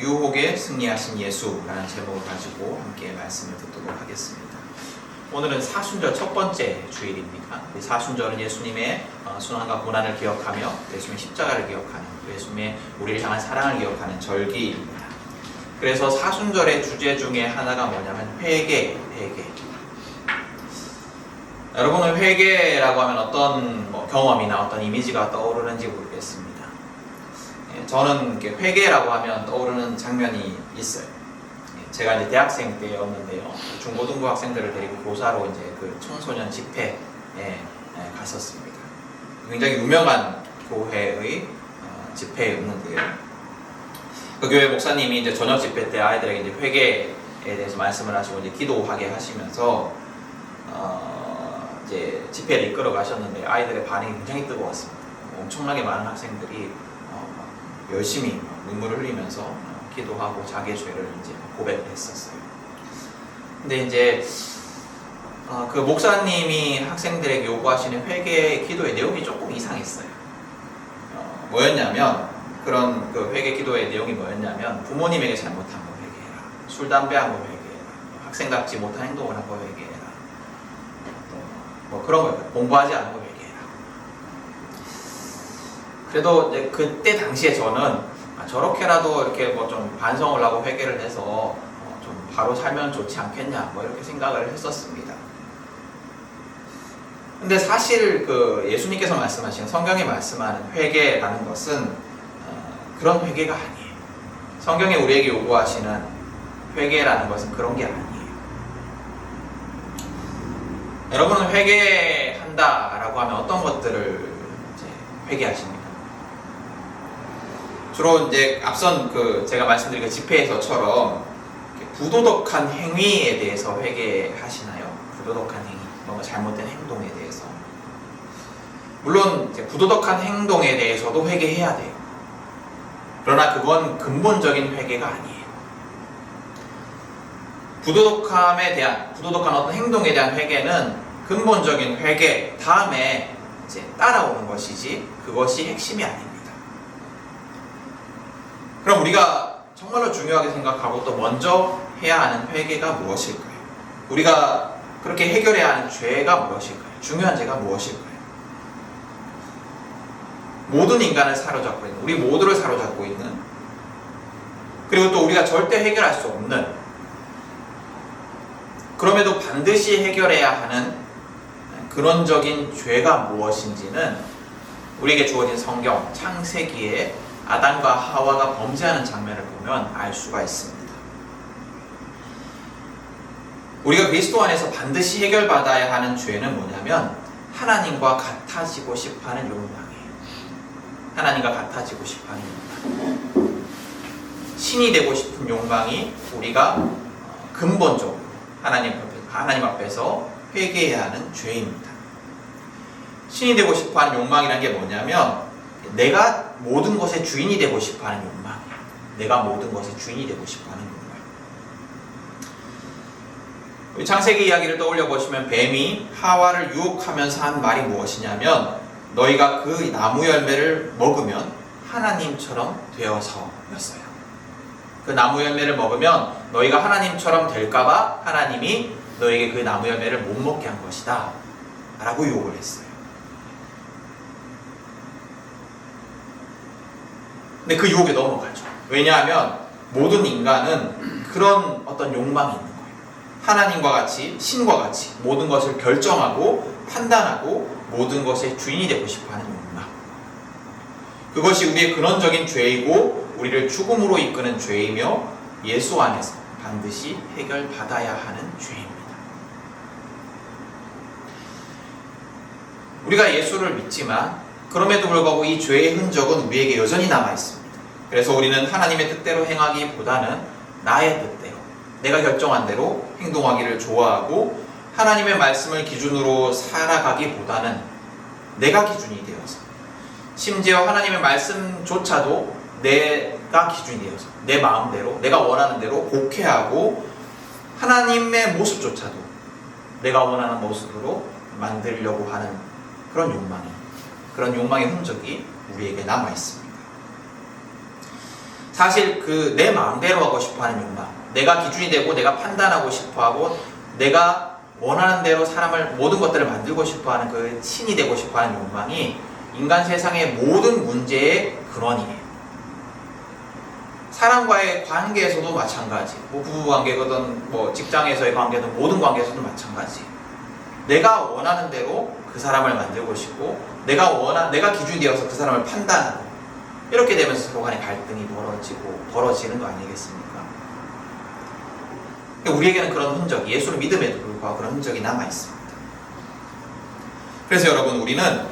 유혹에 승리하신 예수라는 제목을 가지고 함께 말씀을 듣도록 하겠습니다. 오늘은 사순절 첫 번째 주일입니다. 사순절은 예수님의 순환과 고난을 기억하며 예수님의 십자가를 기억하는, 예수님의 우리를 향한 사랑을 기억하는 절기입니다. 그래서 사순절의 주제 중에 하나가 뭐냐면 회개. 여러분은 회개라고 하면 어떤 경험이나 어떤 이미지가 떠오르는지 모르겠습니다. 저는 회개라고 하면 떠오르는 장면이 있어요. 제가 이제 대학생 때였는데요. 중고등부 학생들을 데리고 교사로 이제 그 청소년 집회에 갔었습니다. 굉장히 유명한 교회의 집회였는데요. 그 교회 목사님이 이제 저녁 집회 때 아이들에게 이제 회개에 대해서 말씀을 하시고 이제 기도하게 하시면서 이제 집회를 이끌어 가셨는데 아이들의 반응이 굉장히 뜨거웠습니다. 엄청나게 많은 학생들이 열심히 눈물을 흘리면서 기도하고 자기의 죄를 이제 고백을 했었어요. 근데 이제 그 목사님이 학생들에게 요구하시는 회개 기도의 내용이 조금 이상했어요. 뭐였냐면 그런 그 회개 기도의 내용이 뭐였냐면 부모님에게 잘못한 거 회개해라, 술 담배 한 거 회개해라, 학생답지 못한 행동을 한 거 회개해라, 뭐 그런 거예요. 공부하지 않은 거 회개해라. 그래도 이제 그때 당시에 저는 저렇게라도 이렇게 뭐 좀 반성을 하고 회개를 해서 좀 바로 살면 좋지 않겠냐 뭐 이렇게 생각을 했었습니다. 근데 사실 그 예수님께서 말씀하신 성경에 말씀하는 회개라는 것은 그런 회개가 아니에요. 성경에 우리에게 요구하시는 회개라는 것은 그런 게 아니에요. 여러분은 회개한다라고 하면 어떤 것들을 이제 회개하십니까? 주로 이제 앞선 그 제가 말씀드린 그 집회에서처럼 부도덕한 행위에 대해서 회개하시나요? 부도덕한 행위, 뭔가 잘못된 행동에 대해서. 물론 이제 부도덕한 행동에 대해서도 회개해야 돼요. 그러나 그건 근본적인 회개가 아니에요. 부도덕한 어떤 행동에 대한 회개는 근본적인 회개 다음에 이제 따라오는 것이지 그것이 핵심이 아닙니다. 그럼 우리가 정말로 중요하게 생각하고 또 먼저 해야 하는 회개가 무엇일까요? 우리가 그렇게 해결해야 하는 죄가 무엇일까요? 중요한 죄가 무엇일까요? 모든 인간을 사로잡고 있는, 우리 모두를 사로잡고 있는, 그리고 또 우리가 절대 해결할 수 없는, 그럼에도 반드시 해결해야 하는 근원적인 죄가 무엇인지는 우리에게 주어진 성경 창세기에 아담과 하와가 범죄하는 장면을 보면 알 수가 있습니다. 우리가 그리스도 안에서 반드시 해결받아야 하는 죄는 뭐냐면 하나님과 같아지고 싶어하는 욕망이에요. 하나님과 같아지고 싶어하는 욕망. 신이 되고 싶은 욕망이 우리가 근본적으로 하나님 앞에서 회개해야 하는 죄입니다. 신이 되고 싶어하는 욕망이라는 게 뭐냐면 내가 모든 것의 주인이 되고 싶어하는 욕망이에요. 내가 모든 것의 주인이 되고 싶어하는 욕망. 창세기 이야기를 떠올려 보시면 뱀이 하와를 유혹하면서 한 말이 무엇이냐면 너희가 그 나무 열매를 먹으면 하나님처럼 되어서였어요. 그 나무 열매를 먹으면 너희가 하나님처럼 될까봐 하나님이 너에게 그 나무 열매를 못 먹게 한 것이다 라고 유혹을 했어요. 근데 그 유혹에 넘어가죠. 왜냐하면 모든 인간은 그런 어떤 욕망이 있는 거예요. 하나님과 같이, 신과 같이 모든 것을 결정하고 판단하고 모든 것의 주인이 되고 싶어하는 욕망. 그것이 우리의 근원적인 죄이고 우리를 죽음으로 이끄는 죄이며 예수 안에서 반드시 해결받아야 하는 죄입니다. 우리가 예수를 믿지만 그럼에도 불구하고 이 죄의 흔적은 우리에게 여전히 남아있습니다. 그래서 우리는 하나님의 뜻대로 행하기보다는 나의 뜻대로, 내가 결정한 대로 행동하기를 좋아하고 하나님의 말씀을 기준으로 살아가기보다는 내가 기준이 되어서, 심지어 하나님의 말씀조차도 내가 기준이 되어서 내 마음대로, 내가 원하는 대로 곡해하고 하나님의 모습조차도 내가 원하는 모습으로 만들려고 하는 그런 욕망의 흔적이 우리에게 남아있습니다. 사실 그 내 마음대로 하고 싶어하는 욕망, 내가 기준이 되고 내가 판단하고 싶어하고 내가 원하는 대로 사람을 모든 것들을 만들고 싶어하는 그 신이 되고 싶어하는 욕망이 인간 세상의 모든 문제의 근원이에요. 사람과의 관계에서도 마찬가지, 뭐 부부 관계거든 뭐 직장에서의 관계든 모든 관계에서도 마찬가지. 내가 원하는 대로 그 사람을 만들고 싶고 내가 기준이 되어서 그 사람을 판단하고 이렇게 되면서 서로 간의 갈등이 벌어지는 거 아니겠습니까? 우리에게는 그런 흔적이, 예수를 믿음에도 불구하고 그런 흔적이 남아 있습니다. 그래서 여러분, 우리는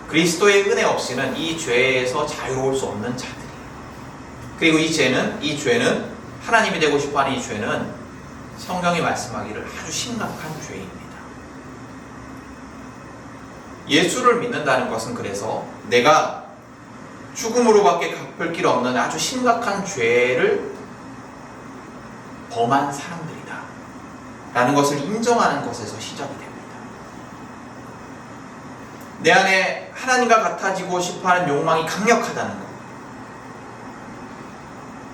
그리스도의 은혜 없이는 이 죄에서 자유로울 수 없는 자들이에요. 그리고 이 죄는 하나님이 되고 싶어하는 이 죄는 성경이 말씀하기를 아주 심각한 죄입니다. 예수를 믿는다는 것은 그래서 내가 죽음으로밖에 갚을 길 없는 아주 심각한 죄를 범한 사람들이다 라는 것을 인정하는 것에서 시작이 됩니다. 내 안에 하나님과 같아지고 싶어하는 욕망이 강력하다는 것,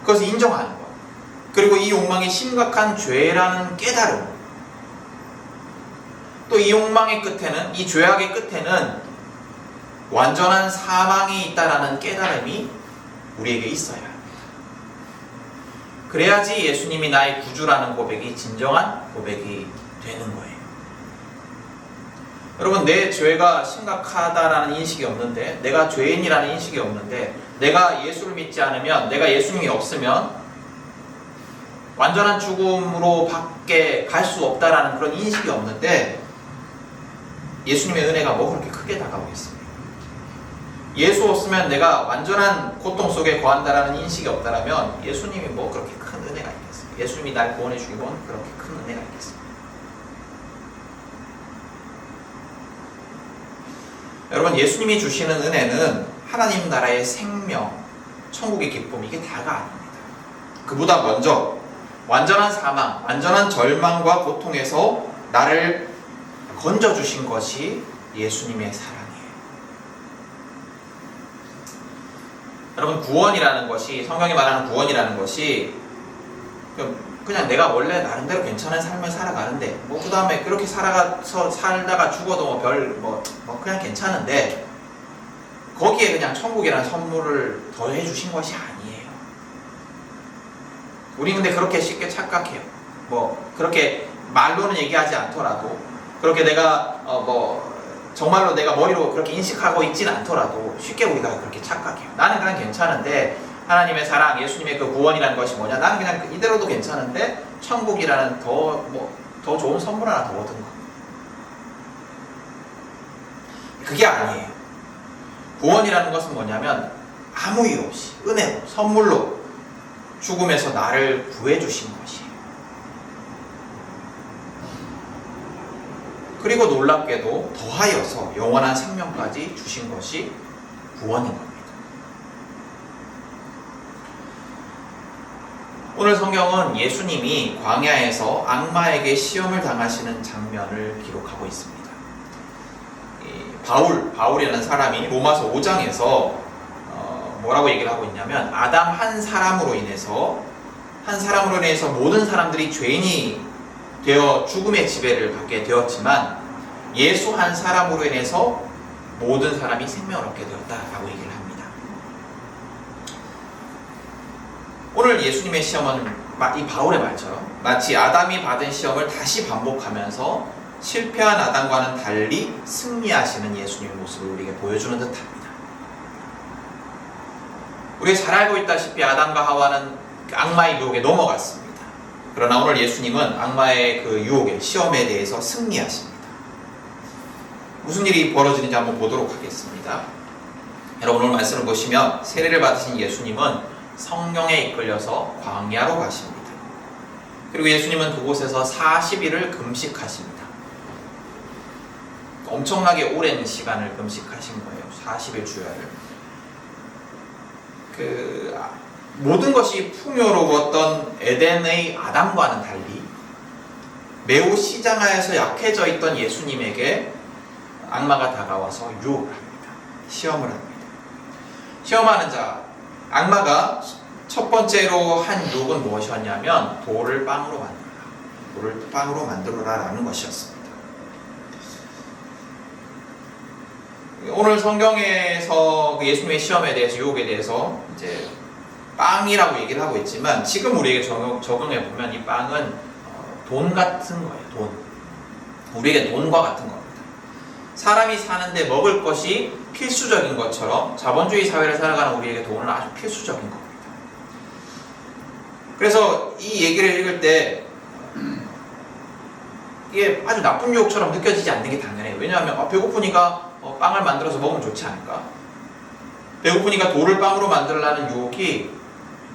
그것을 인정하는 것, 그리고 이 욕망이 심각한 죄라는 깨달음, 또 이 욕망의 끝에는, 이 죄악의 끝에는 완전한 사망이 있다라는 깨달음이 우리에게 있어야 합니다. 그래야지 예수님이 나의 구주라는 고백이 진정한 고백이 되는 거예요. 여러분, 내 죄가 심각하다라는 인식이 없는데, 내가 죄인이라는 인식이 없는데, 내가 예수를 믿지 않으면, 내가 예수님이 없으면 완전한 죽음으로 밖에 갈 수 없다라는 그런 인식이 없는데, 예수님의 은혜가 뭐 그렇게 크게 다가오겠습니까? 예수 없으면 내가 완전한 고통 속에 거한다라는 인식이 없다라면 예수님이 뭐 그렇게 큰 은혜가 있겠습니까? 예수님이 날 구원해 주기면 그렇게 큰 은혜가 있겠습니까? 여러분, 예수님이 주시는 은혜는 하나님 나라의 생명, 천국의 기쁨, 이게 다가 아닙니다. 그보다 먼저 완전한 사망, 완전한 절망과 고통에서 나를 건져주신 것이 예수님의 사랑이에요. 여러분, 구원이라는 것이, 성경이 말하는 구원이라는 것이 그냥 내가 원래 나름대로 괜찮은 삶을 살아가는데 그 다음에 그렇게 살다가 죽어도 그냥 괜찮은데 거기에 그냥 천국이라는 선물을 더해 주신 것이 아니에요. 우리 근데 그렇게 쉽게 착각해요. 그렇게 말로는 얘기하지 않더라도, 그렇게 내가 정말로 내가 머리로 그렇게 인식하고 있진 않더라도 쉽게 우리가 그렇게 착각해요. 나는 그냥 괜찮은데 하나님의 사랑, 예수님의 그 구원이라는 것이 뭐냐? 나는 그냥 이대로도 괜찮은데 천국이라는 더 좋은 선물 하나 더 얻은 거. 그게 아니에요. 구원이라는 것은 뭐냐면 아무 이유 없이 은혜로, 선물로 죽음에서 나를 구해주신 것이에요. 그리고 놀랍게도 더하여서 영원한 생명까지 주신 것이 구원인 겁니다. 오늘 성경은 예수님이 광야에서 악마에게 시험을 당하시는 장면을 기록하고 있습니다. 바울이라는 사람이 로마서 5장에서 뭐라고 얘기를 하고 있냐면, 아담 한 사람으로 인해서 모든 사람들이 죄인이 되어 죽음의 지배를 받게 되었지만 예수 한 사람으로 인해서 모든 사람이 생명을 얻게 되었다라고 얘기를 합니다. 오늘 예수님의 시험은 이 바울의 말처럼 마치 아담이 받은 시험을 다시 반복하면서 실패한 아담과는 달리 승리하시는 예수님의 모습을 우리에게 보여주는 듯합니다. 우리가 잘 알고 있다시피 아담과 하와는 악마의 유혹에 넘어갔습니다. 그러나 오늘 예수님은 악마의 그 유혹에, 시험에 대해서 승리하십니다. 무슨 일이 벌어지는지 한번 보도록 하겠습니다. 여러분, 오늘 말씀을 보시면 세례를 받으신 예수님은 성령에 이끌려서 광야로 가십니다. 그리고 예수님은 그곳에서 40일을 금식하십니다. 엄청나게 오랜 시간을 금식하신 거예요. 40일 주야를. 모든 것이 풍요로웠던 에덴의 아담과는 달리 매우 시장하에서 약해져 있던 예수님에게 악마가 다가와서 유혹을 합니다. 시험을 합니다. 시험하는 자, 악마가 첫 번째로 한 유혹은 무엇이었냐면 돌을 빵으로 만들어라. 돌을 빵으로 만들어라라는 것이었습니다. 오늘 성경에서 예수님의 시험에 대해서 유혹에 대해서 이제 빵이라고 얘기를 하고 있지만 지금 우리에게 적용해 보면 이 빵은 돈 같은 거예요. 돈. 우리에게 돈과 같은 겁니다. 사람이 사는데 먹을 것이 필수적인 것처럼 자본주의 사회를 살아가는 우리에게 돈은 아주 필수적인 겁니다. 그래서 이 얘기를 읽을 때 이게 아주 나쁜 유혹처럼 느껴지지 않는 게 당연해요. 왜냐하면 배고프니까 빵을 만들어서 먹으면 좋지 않을까? 배고프니까 돌을 빵으로 만들라는 유혹이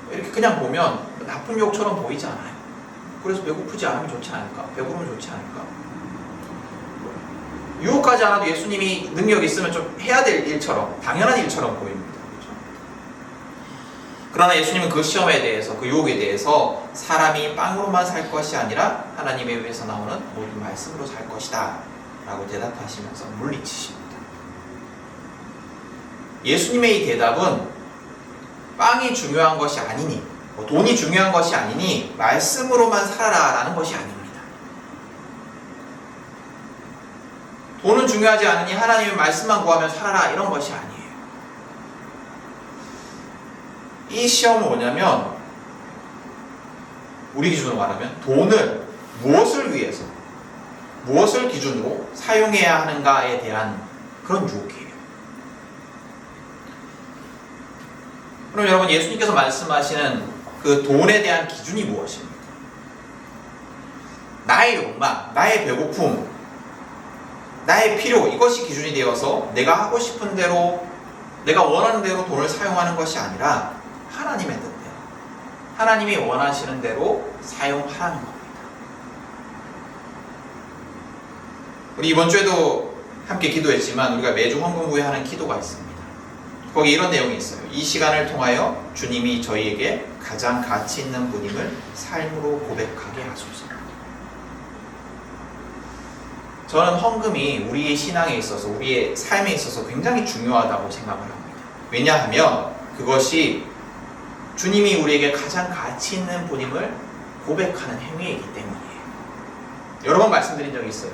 이렇게 그냥 보면 나쁜 유혹처럼 보이지 않아요. 그래서 배고프지 않으면 좋지 않을까? 배부르면 좋지 않을까? 유혹하지 않아도 예수님이 능력이 있으면 좀 해야 될 일처럼, 당연한 일처럼 보입니다. 그렇죠? 그러나 예수님은 그 시험에 대해서, 그 유혹에 대해서 사람이 빵으로만 살 것이 아니라 하나님의 입에서 나오는 모든 말씀으로 살 것이다 라고 대답하시면서 물리치십니다. 예수님의 이 대답은 빵이 중요한 것이 아니니, 돈이 중요한 것이 아니니 말씀으로만 살아라 라는 것이 아닙니다. 돈은 중요하지 않으니 하나님의 말씀만 구하면 살아라 이런 것이 아니에요. 이 시험은 뭐냐면 우리 기준으로 말하면 돈을 무엇을 위해서, 무엇을 기준으로 사용해야 하는가에 대한 그런 유혹이에요. 그럼 여러분, 예수님께서 말씀하시는 그 돈에 대한 기준이 무엇입니까? 나의 욕망, 나의 배고픔, 나의 필요, 이것이 기준이 되어서 내가 하고 싶은 대로, 내가 원하는 대로 돈을 사용하는 것이 아니라 하나님의 뜻대로, 하나님이 원하시는 대로 사용하라는 겁니다. 우리 이번 주에도 함께 기도했지만 우리가 매주 헌금 후에 하는 기도가 있습니다. 거기 이런 내용이 있어요. 이 시간을 통하여 주님이 저희에게 가장 가치 있는 분임을 삶으로 고백하게 하소서. 저는 헌금이 우리의 신앙에 있어서, 우리의 삶에 있어서 굉장히 중요하다고 생각을 합니다. 왜냐하면 그것이 주님이 우리에게 가장 가치 있는 분임을 고백하는 행위이기 때문이에요. 여러 번 말씀드린 적이 있어요.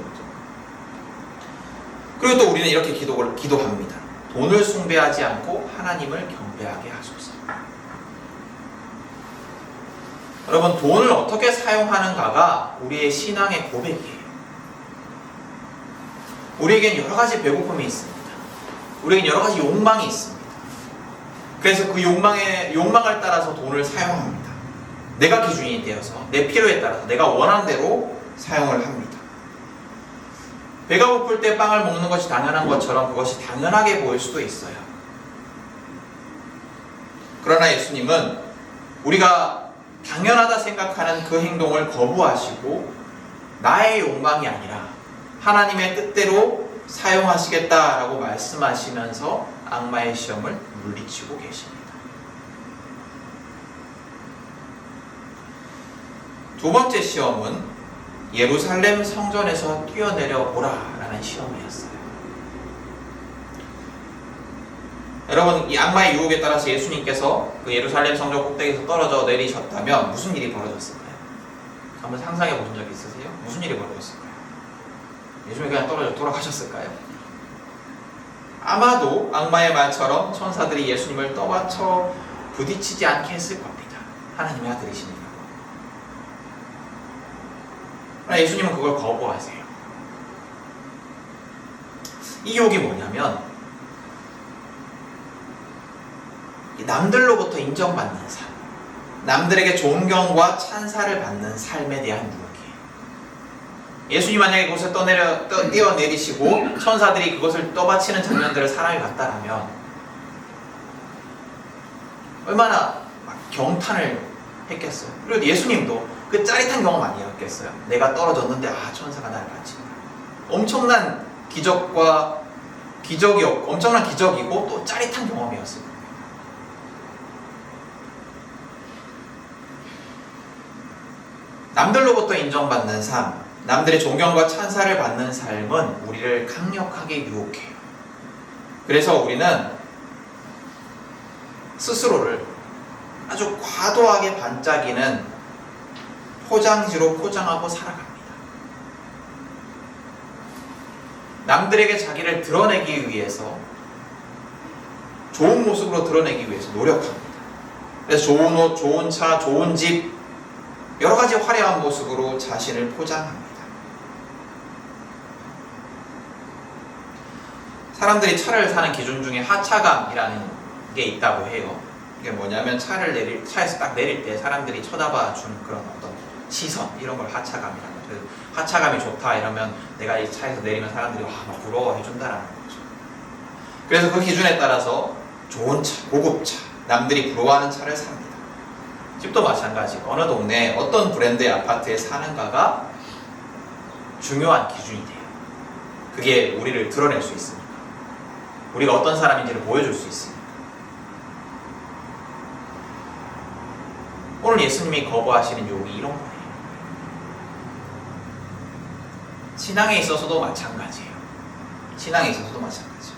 그리고 또 우리는 이렇게 기도합니다. 돈을 숭배하지 않고 하나님을 경배하게 하소서. 여러분, 돈을 어떻게 사용하는가가 우리의 신앙의 고백이에요. 우리에겐 여러 가지 배고픔이 있습니다. 우리에겐 여러 가지 욕망이 있습니다. 그래서 그 욕망을 따라서 돈을 사용합니다. 내가 기준이 되어서, 내 필요에 따라서 내가 원하는 대로 사용을 합니다. 배가 고플 때 빵을 먹는 것이 당연한 것처럼 그것이 당연하게 보일 수도 있어요. 그러나 예수님은 우리가 당연하다 생각하는 그 행동을 거부하시고 나의 욕망이 아니라 하나님의 뜻대로 사용하시겠다라고 말씀하시면서 악마의 시험을 물리치고 계십니다. 두 번째 시험은 예루살렘 성전에서 뛰어내려 보라라는 시험이었어요. 여러분, 이 악마의 유혹에 따라서 예수님께서 그 예루살렘 성전 꼭대기에서 떨어져 내리셨다면 무슨 일이 벌어졌을까요? 한번 상상해 보신 적 있으세요? 무슨 일이 벌어졌을까요? 예수님이 그냥 떨어져 돌아가셨을까요? 아마도 악마의 말처럼 천사들이 예수님을 떠받쳐 부딪히지 않게 했을 겁니다. 하나님의 아들이시니까. 그러나 예수님은 그걸 거부하세요. 이 유혹이 뭐냐면 남들로부터 인정받는 삶, 남들에게 존경과 찬사를 받는 삶에 대한 유혹이에요. 예수님 만약에 그것을 뛰어내리시고 천사들이 그것을 떠받치는 장면들을 사람이 봤다라면 얼마나 경탄을 했겠어요. 그리고 예수님도 그 짜릿한 경험 아니었겠어요? 내가 떨어졌는데 천사가 나를 받친다. 엄청난 엄청난 기적이고 또 짜릿한 경험이었을 거예요. 남들로부터 인정받는 삶, 남들의 존경과 찬사를 받는 삶은 우리를 강력하게 유혹해요. 그래서 우리는 스스로를 아주 과도하게 반짝이는 포장지로 포장하고 살아갑니다. 남들에게 자기를 드러내기 위해서, 좋은 모습으로 드러내기 위해서 노력합니다. 그래서 좋은 옷, 좋은 차, 좋은 집, 여러 가지 화려한 모습으로 자신을 포장합니다. 사람들이 차를 사는 기준 중에 하차감이라는 게 있다고 해요. 이게 뭐냐면 차에서 딱 내릴 때 사람들이 쳐다봐 주는 그런 어떤 시선, 이런 걸 하차감이라고 해요. 그래서 하차감이 좋다 이러면 내가 이 차에서 내리면 사람들이 막 부러워해 준다라는 거죠. 그래서 그 기준에 따라서 좋은 차, 고급 차, 남들이 부러워하는 차를 삽니다. 집도 마찬가지고 어느 동네에 어떤 브랜드의 아파트에 사는가가 중요한 기준이 돼요. 그게 우리를 드러낼 수 있으니까. 우리가 어떤 사람인지를 보여줄 수 있으니까. 오늘 예수님이 거부하시는 유혹이 이런 거예요. 신앙에 있어서도 마찬가지예요. 신앙에 있어서도 마찬가지예요.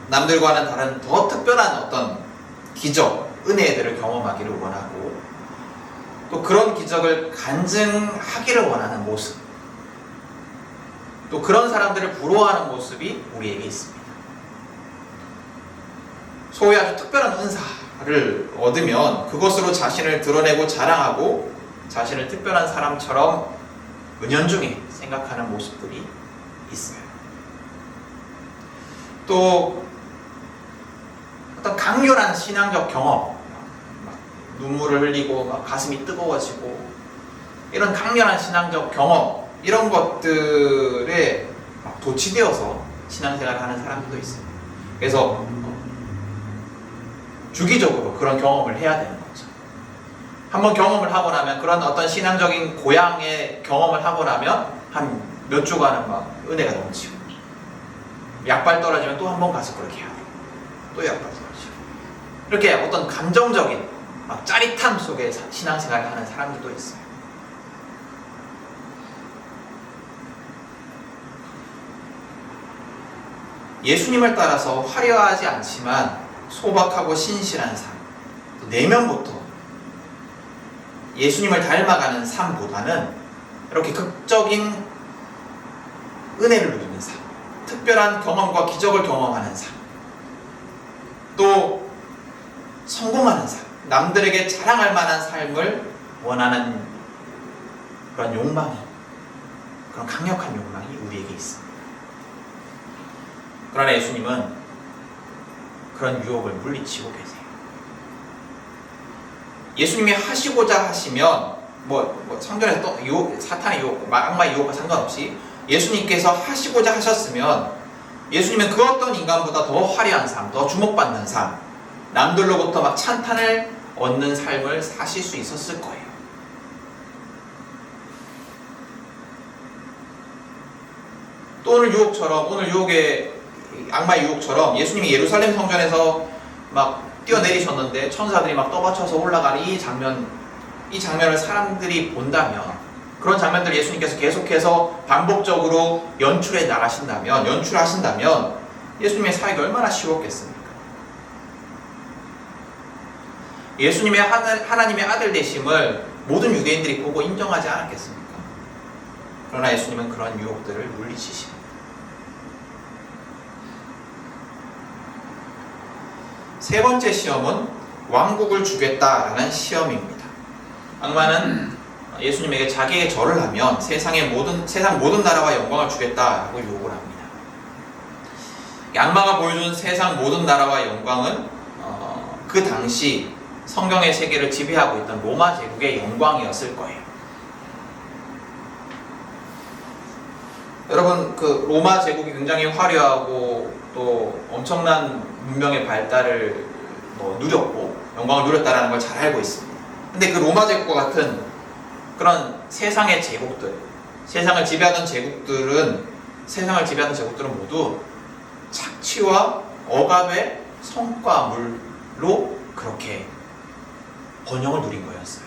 남들과는 다른 더 특별한 어떤 기적, 은혜들을 경험하기를 원하고, 또 그런 기적을 간증하기를 원하는 모습, 또 그런 사람들을 부러워하는 모습이 우리에게 있습니다. 소위 아주 특별한 은사를 얻으면 그것으로 자신을 드러내고 자랑하고 자신을 특별한 사람처럼 은연중에 생각하는 모습들이 있어요. 또 어떤 강렬한 신앙적 경험, 막 눈물을 흘리고 막 가슴이 뜨거워지고 이런 강렬한 신앙적 경험, 이런 것들에 막 도취되어서 신앙생활을 하는 사람들도 있습니다. 그래서 주기적으로 그런 경험을 해야 되는 거죠. 한번 경험을 하고 나면, 그런 어떤 신앙적인 고향의 경험을 하고 나면 한 몇 주간은 막 은혜가 넘치고, 약발 떨어지면 또 한 번 가서 그렇게 해야 되고, 또 약발 떨어지고, 이렇게 어떤 감정적인 막 짜릿함 속에 신앙생활을 하는 사람들도 있어요. 예수님을 따라서 화려하지 않지만 소박하고 신실한 삶, 내면부터 예수님을 닮아가는 삶보다는 이렇게 극적인 은혜를 누리는 삶, 특별한 경험과 기적을 경험하는 삶, 또 성공하는 삶, 남들에게 자랑할 만한 삶을 원하는 그런 욕망이, 그런 강력한 욕망이 우리에게 있습니다. 그러나 예수님은 그런 유혹을 물리치고 계세요. 예수님이 하시고자 하시면 성전에서 또 사탄의 유혹, 악마의 유혹과 상관없이 예수님께서 하시고자 하셨으면 예수님은 그 어떤 인간보다 더 화려한 삶, 더 주목받는 삶, 남들로부터 막 찬탄을 얻는 삶을 사실 수 있었을 거예요. 또 오늘 유혹의 악마의 유혹처럼 예수님이 예루살렘 성전에서 막 뛰어내리셨는데 천사들이 막 떠받쳐서 올라가는 이 장면을 사람들이 본다면, 그런 장면들을 예수님께서 계속해서 반복적으로 연출하신다면 예수님의 사역이 얼마나 쉬웠겠습니까? 예수님의 하나님의 아들 되심을 모든 유대인들이 보고 인정하지 않았겠습니까? 그러나 예수님은 그런 유혹들을 물리치십니다. 세 번째 시험은 왕국을 주겠다라는 시험입니다. 악마는 예수님에게 자기에게 절을 하면 세상 모든 나라와 영광을 주겠다라고 유혹을 합니다. 악마가 보여준 세상 모든 나라와 영광은 그 당시 성경의 세계를 지배하고 있던 로마 제국의 영광이었을 거예요. 여러분, 그 로마 제국이 굉장히 화려하고 또 엄청난 문명의 발달을 누렸고 영광을 누렸다는 걸 잘 알고 있습니다. 근데 그 로마 제국과 같은 그런 세상의 제국들, 세상을 지배하던 제국들은 모두 착취와 억압의 성과물로 그렇게 번영을 누린 거였어요.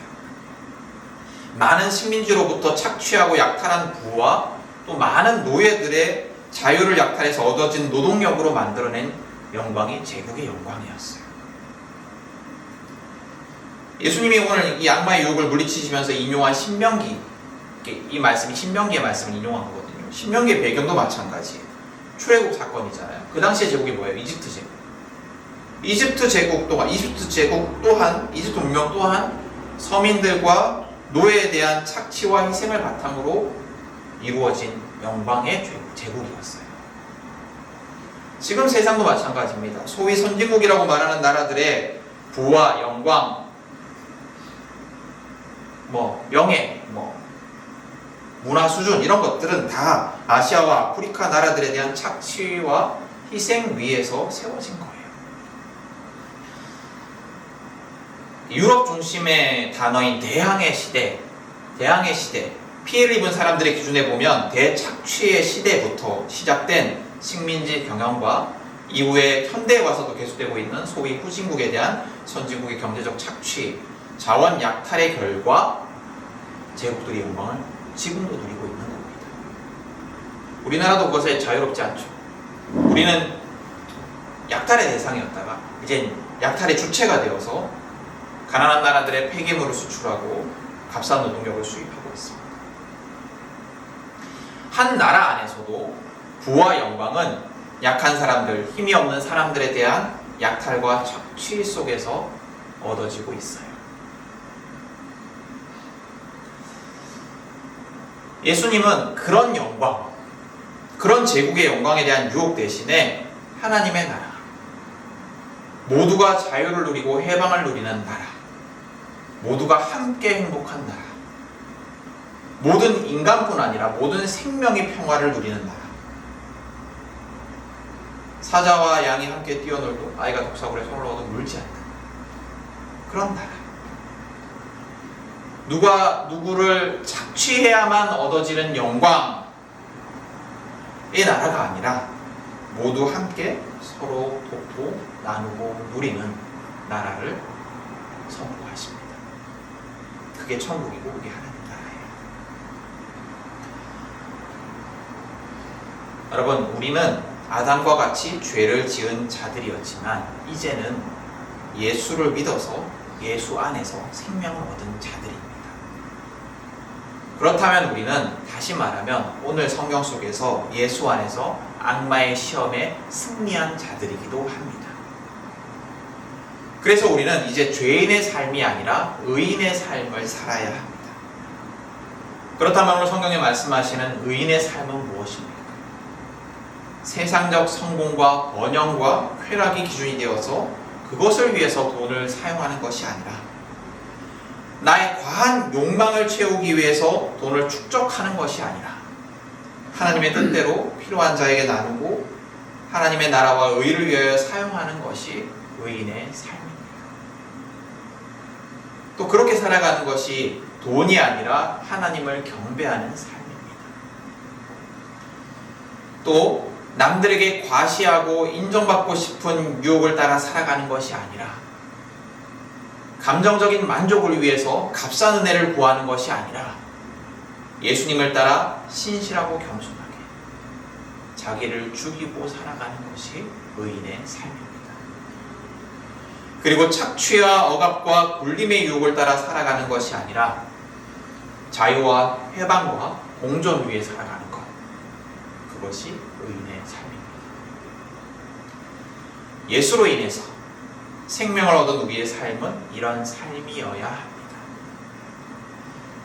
많은 식민지로부터 착취하고 약탈한 부와 또 많은 노예들의 자유를 약탈해서 얻어진 노동력으로 만들어낸 영광이 제국의 영광이었어요. 예수님이 오늘 이 악마의 유혹을 물리치시면서 인용한 신명기, 이 말씀이 신명기의 말씀을 인용한 거거든요. 신명기의 배경도 마찬가지예요. 출애굽 사건이잖아요. 그 당시의 제국이 뭐예요? 이집트 제국. 이집트 문명 또한 서민들과 노예에 대한 착취와 희생을 바탕으로 이루어진 영광의 제국이었어요. 지금 세상도 마찬가지입니다. 소위 선진국이라고 말하는 나라들의 부와 영광, 명예, 문화 수준 이런 것들은 다 아시아와 아프리카 나라들에 대한 착취와 희생 위에서 세워진 거예요. 유럽 중심의 단어인 대항해 시대, 피해를 입은 사람들의 기준에 보면 대착취의 시대부터 시작된 식민지 경영과 이후에 현대에 와서도 계속되고 있는 소위 후진국에 대한 선진국의 경제적 착취, 자원 약탈의 결과 제국들이 영광을 지금도 누리고 있는 겁니다. 우리나라도 그것에 자유롭지 않죠. 우리는 약탈의 대상이었다가 이제 약탈의 주체가 되어서 가난한 나라들의 폐기물을 수출하고 값싼 노동력을 수입하고 있습니다. 한 나라 안에서도 부와 영광은 약한 사람들, 힘이 없는 사람들에 대한 약탈과 착취 속에서 얻어지고 있어요. 예수님은 그런 영광, 그런 제국의 영광에 대한 유혹 대신에 하나님의 나라, 모두가 자유를 누리고 해방을 누리는 나라, 모두가 함께 행복한 나라, 모든 인간뿐 아니라 모든 생명의 평화를 누리는 나라, 사자와 양이 함께 뛰어놀고 아이가 독사굴에 손을 넣어도 물지 않는 그런 나라, 누가 누구를 착취해야만 얻어지는 영광의 나라가 아니라 모두 함께 서로 돕고 나누고 누리는 나라를 선포하십니다. 그게 천국이고 그게 하나님 나라예요. 여러분, 우리는 아담과 같이 죄를 지은 자들이었지만 이제는 예수를 믿어서 예수 안에서 생명을 얻은 자들입니다. 그렇다면 우리는 다시 말하면 오늘 성경 속에서 예수 안에서 악마의 시험에 승리한 자들이기도 합니다. 그래서 우리는 이제 죄인의 삶이 아니라 의인의 삶을 살아야 합니다. 그렇다면 오늘 성경에 말씀하시는 의인의 삶은 무엇입니까? 세상적 성공과 번영과 쾌락이 기준이 되어서 그것을 위해서 돈을 사용하는 것이 아니라 나의 과한 욕망을 채우기 위해서 돈을 축적하는 것이 아니라 하나님의 뜻대로 필요한 자에게 나누고 하나님의 나라와 의를 위하여 사용하는 것이 의인의 삶입니다. 또 그렇게 살아가는 것이 돈이 아니라 하나님을 경배하는 삶입니다. 또 남들에게 과시하고 인정받고 싶은 유혹을 따라 살아가는 것이 아니라 감정적인 만족을 위해서 값싼 은혜를 구하는 것이 아니라 예수님을 따라 신실하고 겸손하게 자기를 죽이고 살아가는 것이 의인의 삶입니다. 그리고 착취와 억압과 굴림의 유혹을 따라 살아가는 것이 아니라 자유와 해방과 공존 위에 살아가는 것, 그것이 의인의 삶입니다. 예수로 인해서 생명을 얻은 우리의 삶은 이런 삶이어야 합니다.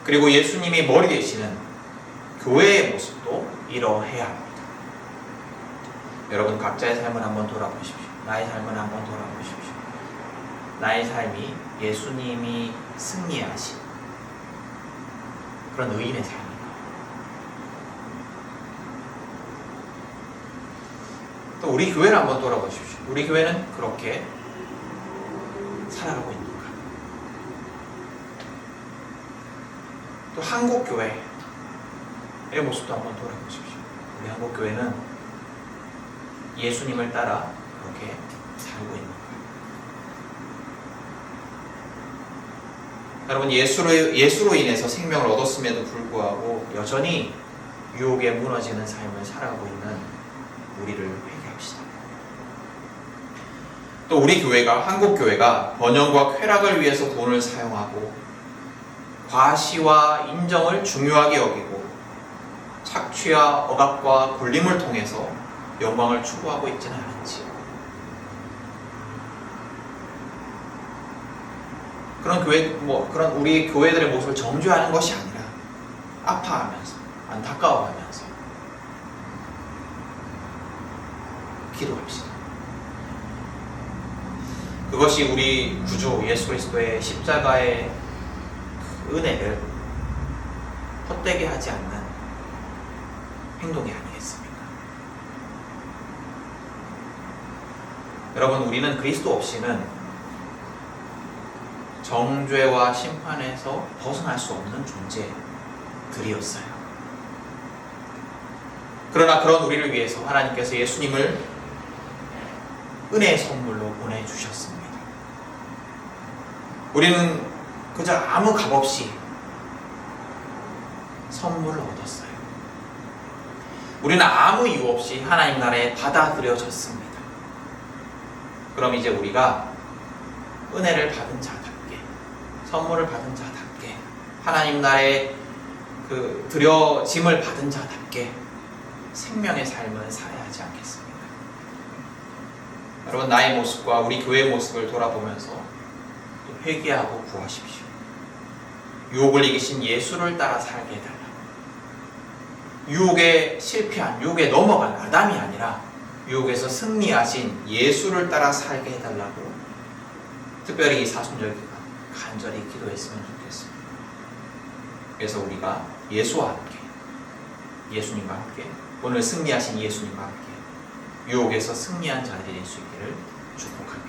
그리고 예수님이 머리 되시는 교회의 모습도 이러해야 합니다. 여러분, 각자의 삶을 한번 돌아보십시오. 나의 삶을 한번 돌아보십시오. 나의 삶이 예수님이 승리하신 그런 의인의 삶인가? 또 우리 교회를 한번 돌아보십시오. 우리 교회는 그렇게 살아가고 있는가? 또 한국 교회의 모습도 한번 돌아보십시오. 우리 한국 교회는 예수님을 따라 그렇게 살고 있는가? 여러분, 예수로 인해서 생명을 얻었음에도 불구하고 여전히 유혹에 무너지는 삶을 살아가고 있는 우리를 회개합시다. 또 우리 교회가, 한국 교회가 번영과 쾌락을 위해서 돈을 사용하고 과시와 인정을 중요하게 여기고 착취와 억압과 굴림을 통해서 영광을 추구하고 있지는 않은지, 그런 우리 교회들의 모습을 정죄하는 것이 아니라 아파하면서, 안타까워하면서 기도합시다. 그것이 우리 구주 예수 그리스도의 십자가의 그 은혜를 헛되게 하지 않는 행동이 아니겠습니까? 여러분, 우리는 그리스도 없이는 정죄와 심판에서 벗어날 수 없는 존재들이었어요. 그러나 그런 우리를 위해서 하나님께서 예수님을 은혜의 선물로 보내주셨습니다. 우리는 그저 아무 값 없이 선물을 얻었어요. 우리는 아무 이유 없이 하나님 나라에 받아들여졌습니다. 그럼 이제 우리가 은혜를 받은 자답게, 선물을 받은 자답게, 하나님 나라에 그 드려짐을 받은 자답게 생명의 삶을 살아야 하지 않겠습니까? 여러분, 나의 모습과 우리 교회의 모습을 돌아보면서 회개하고 구하십시오. 유혹을 이기신 예수를 따라 살게 해달라고. 유혹에 실패한, 유혹에 넘어간 아담이 아니라 유혹에서 승리하신 예수를 따라 살게 해달라고 특별히 이 사순절기가 간절히 기도했으면 좋겠습니다. 그래서 우리가 예수와 함께, 예수님과 함께, 오늘 승리하신 예수님과 함께 유혹에서 승리한 자들이 될 수 있기를 축복합니다.